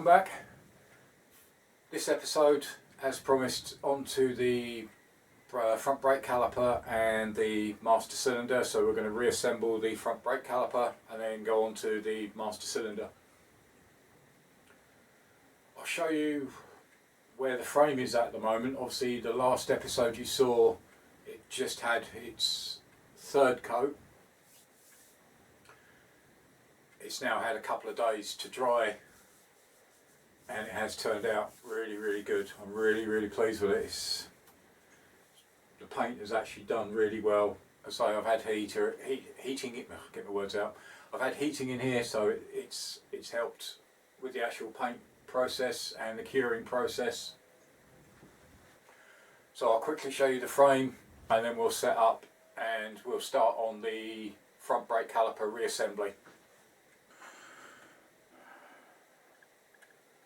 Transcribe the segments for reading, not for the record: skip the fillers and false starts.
welcome back. This episode, as promised, onto the front brake caliper and the master cylinder. So we're going to reassemble the front brake caliper and then go on to the master cylinder. I'll show you where the frame is at the moment. Obviously the last episode you saw, it just had its third coat. It's now had a couple of days to dry and it has turned out really good. I'm really pleased with it. The paint has actually done really well. As I say, I've had heating, get my words out. I've had heating in here, so it's helped with the actual paint process and the curing process. So I'll quickly show you the frame and then we'll set up and we'll start on the front brake caliper reassembly.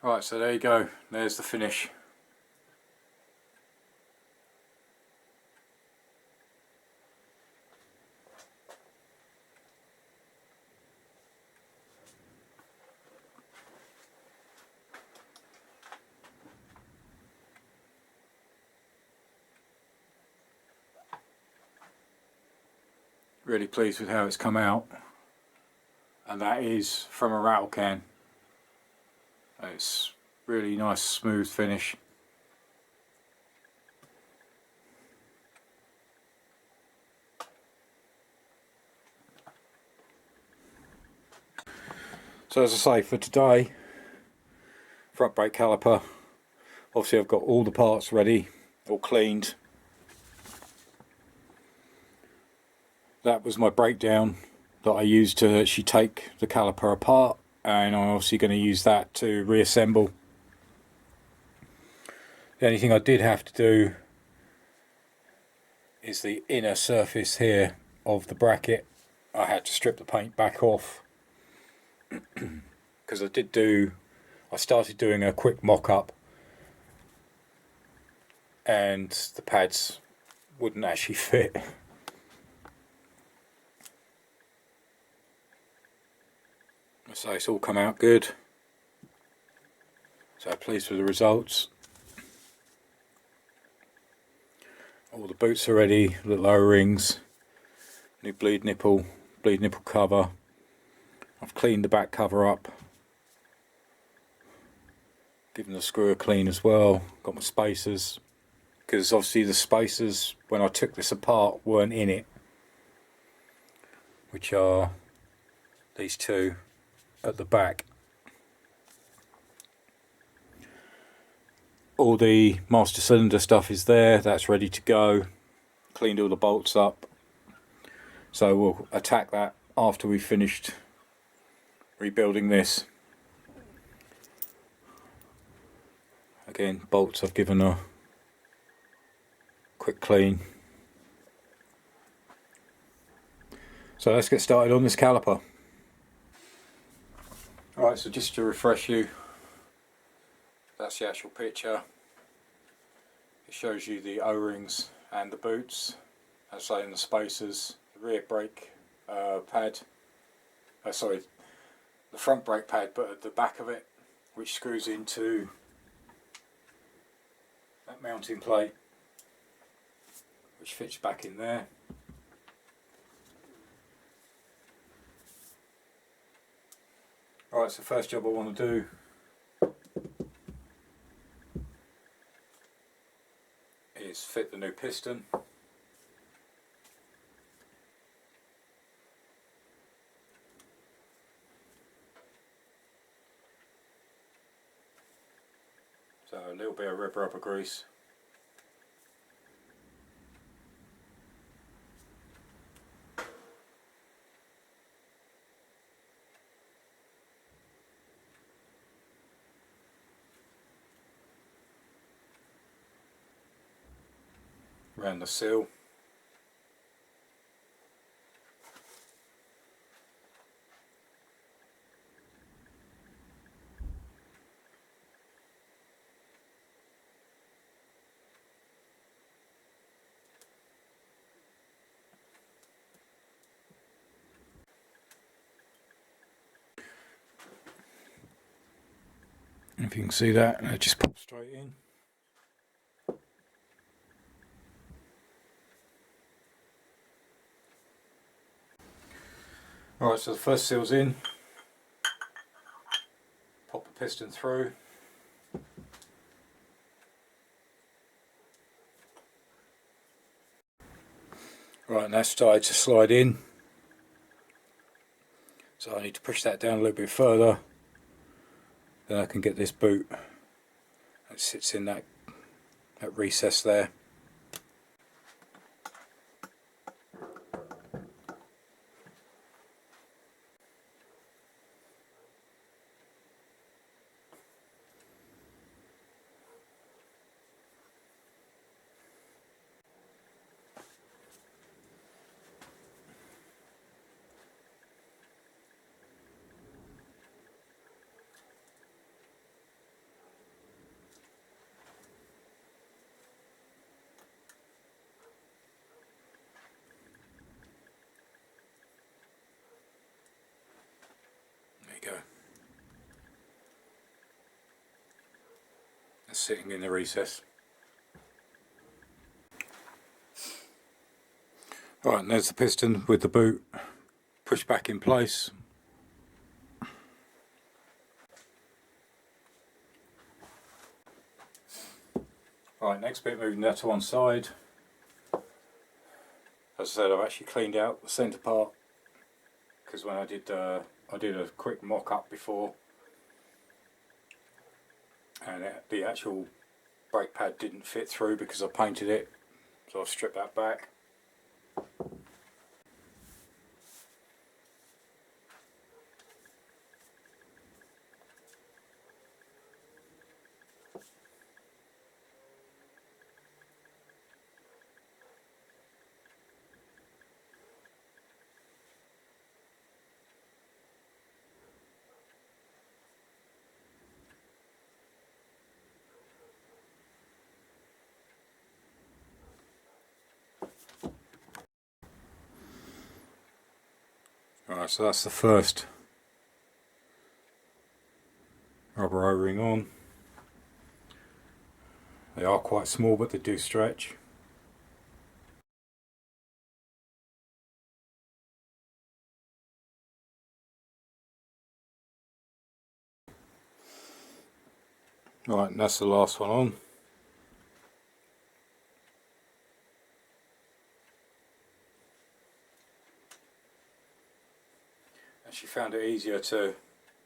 Right, so there you go, there's the finish. Really pleased with how it's come out, and that is from a rattle can. It's really nice smooth finish. So as I say, for today, front brake caliper, obviously I've got all the parts ready, all cleaned. That was my breakdown that I used to actually take the caliper apart, and I'm obviously going to use that to reassemble. The only thing I did have to do is the inner surface here of the bracket. I had to strip the paint back off because I started doing a quick mock-up and the pads wouldn't actually fit. So it's all come out good, so pleased with the results. All the boots are ready, the lower rings, new bleed nipple cover. I've cleaned the back cover up, given the screw a clean as well. Got my spacers, because obviously the spacers when I took this apart weren't in it, which are these two at the back. All the master cylinder stuff is there, that's ready to go. Cleaned all the bolts up, so we'll attack that after we've finished rebuilding this. Again, bolts I've given a quick clean. So let's get started on this caliper. Alright, so just to refresh you, that's the actual picture. It shows you the O-rings and the boots, as I say, in the spacers, the rear brake pad, sorry, the front brake pad, but at the back of it, which screws into that mounting plate, which fits back in there. Alright, so first job I want to do is fit the new piston. So a little bit of red rubber grease. Around the seal. If you can see that, and it just pops straight in. Alright, so the first seal's in. Pop the piston through. Right, and that's started to slide in. So I need to push that down a little bit further. Then I can get this boot that sits in that recess there. There you go. That's sitting in the recess. Alright, and there's the piston with the boot pushed back in place. Right, next bit, moving that to one side. As I said, I've actually cleaned out the centre part because when I did a quick mock-up before, and the actual brake pad didn't fit through because I painted it, so I've stripped that back. Alright, so that's the first rubber O-ring on. They are quite small, but they do stretch. Right, and that's the last one on. Actually found it easier to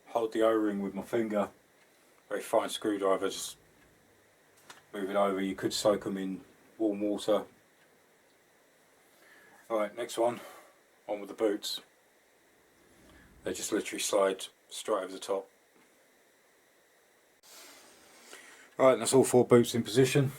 hold the O-ring with my finger. Very fine screwdriver, just move it over. You could soak them in warm water. Alright, next one, on with the boots. They just literally slide straight over the top. Right, and that's all 4 boots in position.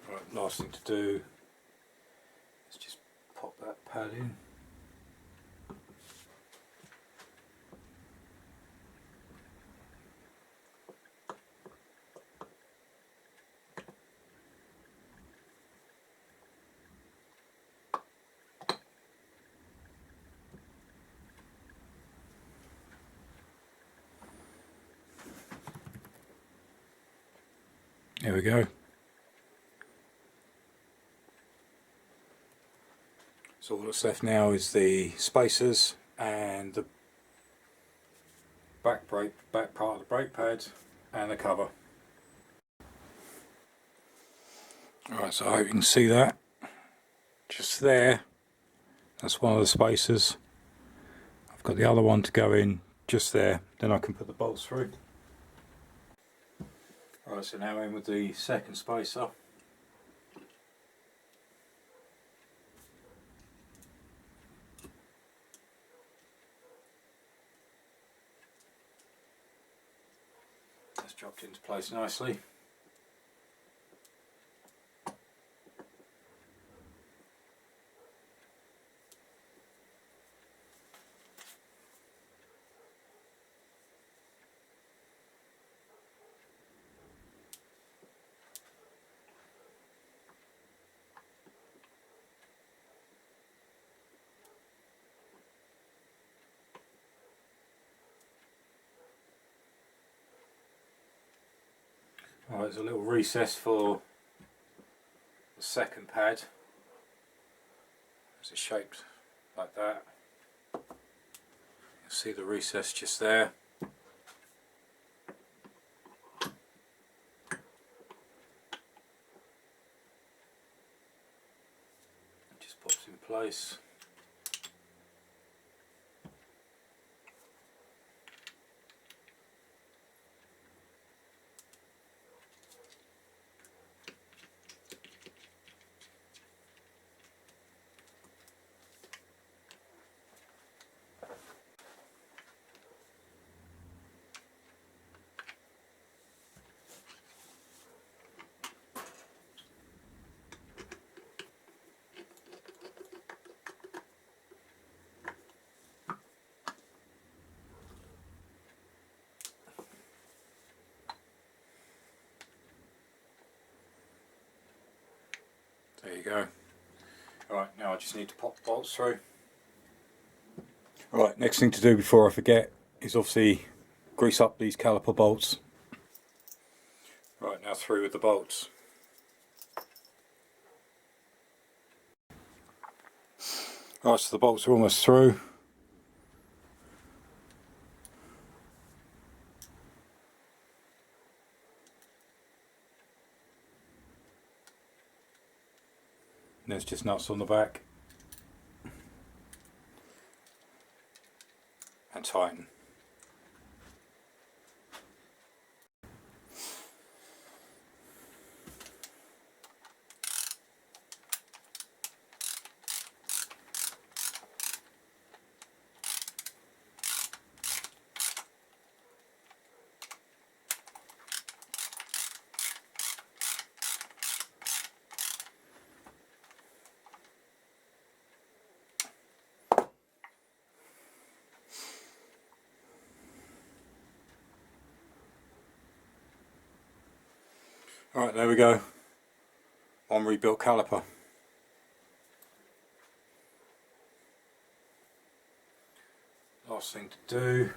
Right, last thing to do is just pop that pad in. There we go. So all that's left now is the spacers and the back part of the brake pad and the cover. Alright, so I hope you can see that. Just there, that's one of the spacers. I've got the other one to go in just there, then I can put the bolts through. Alright, so now in with the second spacer. dropped into place nicely. Right, there's a little recess for the second pad. It's shaped like that. You'll see the recess just there. It just pops in place. There you go. Alright, now I just need to pop the bolts through. Alright, next thing to do before I forget is obviously grease up these caliper bolts. Right, now through with the bolts. Right, so the bolts are almost through. And there's just nuts on the back. And tighten. Alright, there we go. One rebuilt caliper. Last thing to do .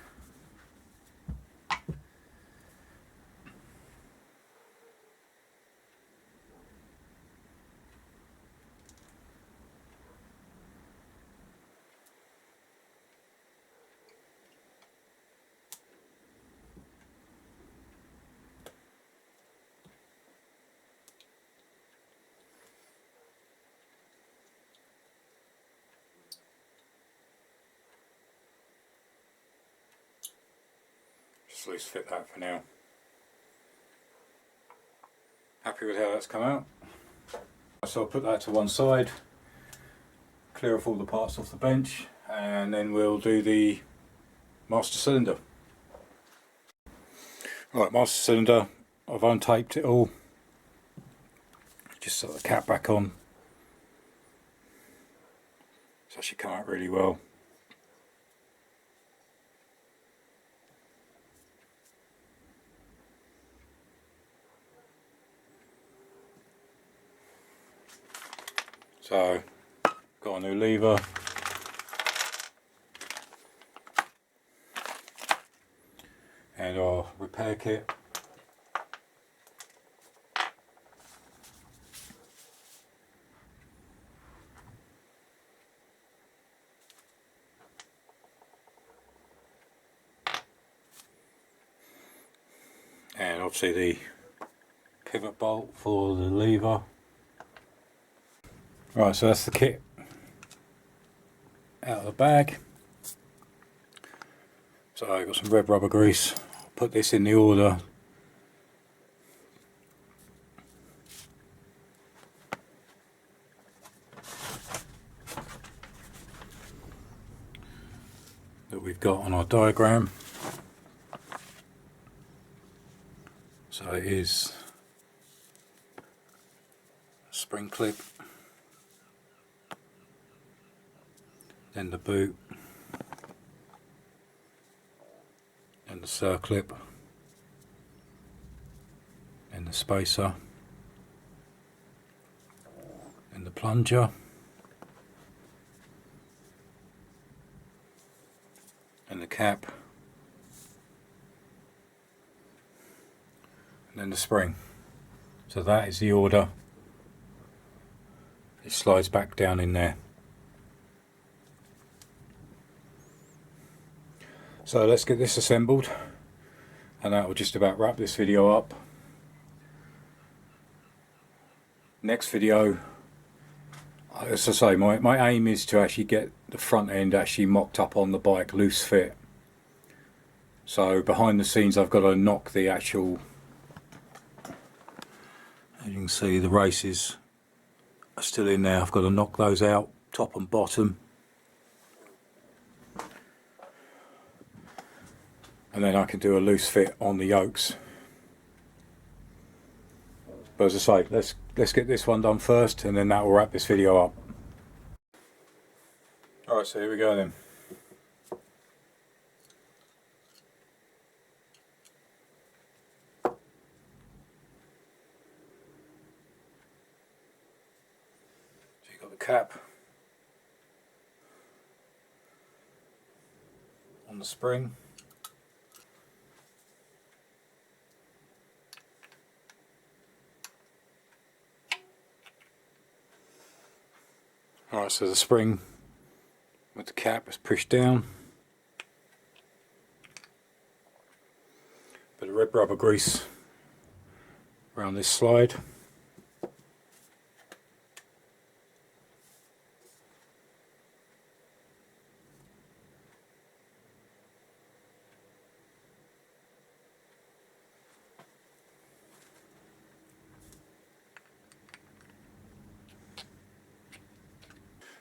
Just at least fit that for now. Happy with how that's come out. So I'll put that to one side, clear off all the parts off the bench, and then we'll do the master cylinder. Right, master cylinder, I've untaped it all. Just set the cap back on. It's actually come out really well. So, got a new lever, and our repair kit. And obviously the pivot bolt for the lever. Right, so that's the kit out of the bag. So I've got some red rubber grease. I'll put this in the order. That we've got on our diagram. So it is a spring clip, then the boot, then the circlip, then the spacer, then the plunger, and the cap, and then the spring. So that is the order. It slides back down in there. So let's get this assembled, and that will just about wrap this video up. Next video, as I say, my aim is to actually get the front end actually mocked up on the bike, loose fit. So behind the scenes I've got to knock the actual, as you can see, the races are still in there. I've got to knock those out, top and bottom. And then I can do a loose fit on the yokes. But as I say, let's get this one done first, and then that will wrap this video up. Alright, so here we go then. So you've got the cap on the spring. Alright, so the spring with the cap is pushed down. Bit of red rubber grease around this slide.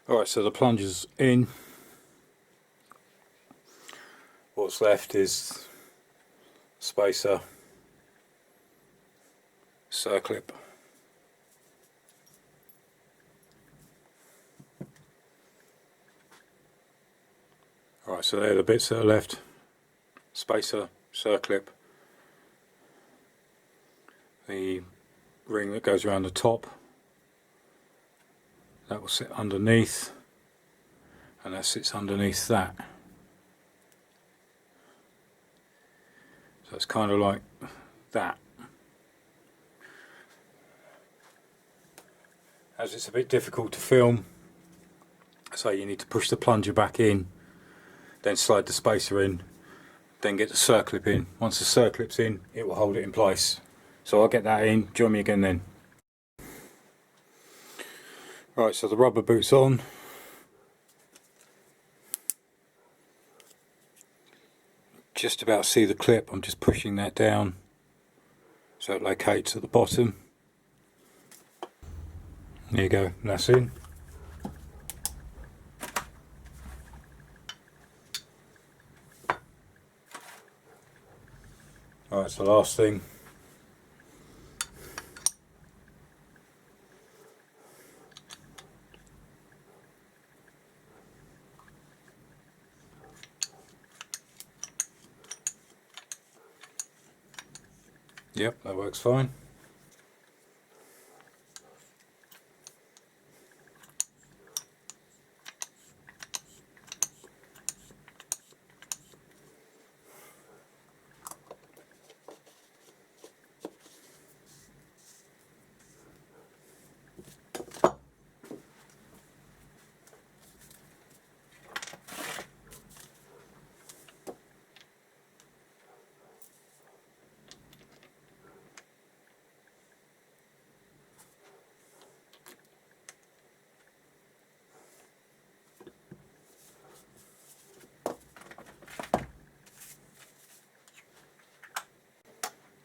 Alright, so the plunger's in. What's left is spacer, circlip, alright, so they're the bits that are left. Spacer, circlip, the ring that goes around the top, that will sit underneath, and that sits underneath that. So it's kind of like that. As it's a bit difficult to film, so you need to push the plunger back in, then slide the spacer in, then get the circlip in. Once the circlip's in, it will hold it in place. So I'll get that in, join me again then. Right, so the rubber boot's on. Just about see the clip, I'm just pushing that down so it locates at the bottom. There you go, that's in. Alright, so the last thing. Yep, that works fine.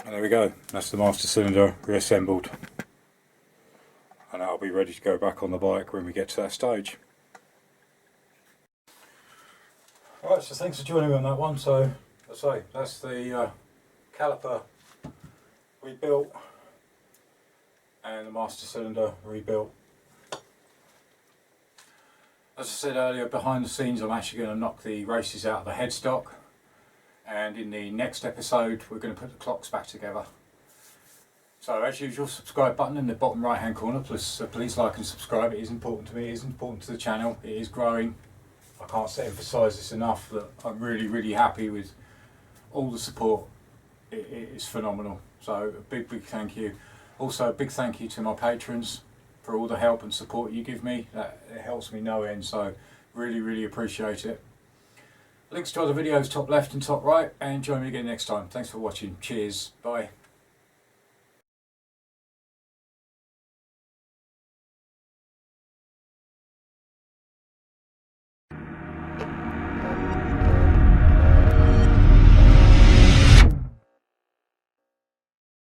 And there we go, that's the master cylinder reassembled, and that'll be ready to go back on the bike when we get to that stage. Alright, so thanks for joining me on that one. So, as I say, that's the Caliper rebuilt and the master cylinder rebuilt. As I said earlier, behind the scenes I'm actually going to knock the races out of the headstock, and in the next episode we're going to put the clocks back together. So as usual, subscribe button in the bottom right hand corner, please like and subscribe. It is important to me, it is important to the channel, it is growing. I can't emphasise this enough that I'm really happy with all the support. It is phenomenal. So a big thank you. Also a big thank you to my patrons for all the help and support you give me. It helps me no end, so really appreciate it. Links to other videos top left and top right, and join me again next time. Thanks for watching. Cheers. Bye.